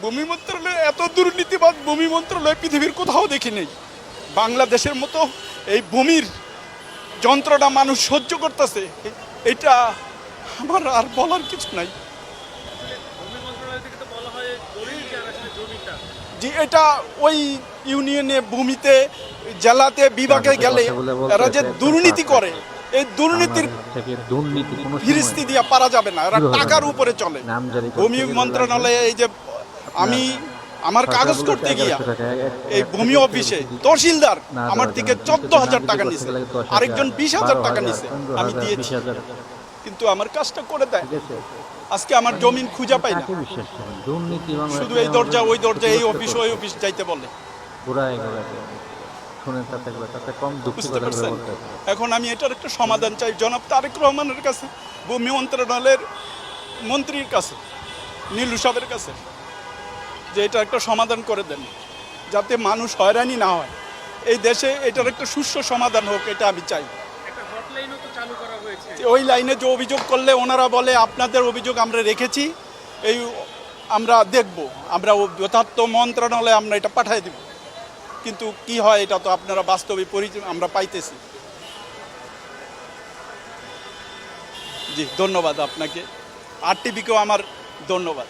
ভূমি মন্ত্রণালয়ে এত দুর্নীতিবাদ ভূমি মন্ত্রণালয় পৃথিবীর কোথাও দেখি নেই। বাংলাদেশের মতো এই ভূমির যন্ত্রণা মানুষ সহ্য করতেছে, এটা আমার আর বলার কিছু নাই। জি, এটা ওই ইউনিয়নে ভূমিতে জেলাতে বিভাগে গেলে এরা যে দুর্নীতি করে, এই দুর্নীতির ফিরিস্তি দিয়ে পারা যাবে না, এরা টাকার উপরে চলে। ভূমি মন্ত্রণালয়ে এই যে আমি আমার কাগজ করতে গিয়া এই ভূমি অফিসে তহসিলদার আমার থেকে 14,000 টাকা নিছে, আরেকজন 20,000 টাকা নিছে, আমি দিয়েছি, কিন্তু আমার কাজটা করে দেয়। আজকে আমার জমিন খুঁজে পাই না, শুধু এই দরজা ওই দরজা, এই অফিস ওই অফিস যাইতে বলে। বুঝতে পারছেন? এখন আমি এটার একটা সমাধান চাই জনাব তারেক রহমানের কাছে, ভূমি মন্ত্রণালয়ের মন্ত্রীর কাছে, নীলু সাহেবের কাছে, যে এটা একটা সমাধান করে দেন, যাতে মানুষ হয়রানি না হয় এই দেশে। এটার একটা সুষ্ঠু সমাধান হোক, এটা আমি চাই। ওই লাইনে যে অভিযোগ করলে ওনারা বলে আপনাদের অভিযোগ আমরা রেখেছি, এই আমরা দেখব, আমরা যথার্থ মন্ত্রণালয়ে আমরা এটা পাঠিয়ে দেব, কিন্তু কি হয় এটা তো আপনারা বাস্তবে আমরা পাইতেছি। জি, ধন্যবাদ আপনাকে, আর টিভিকেও আমার ধন্যবাদ।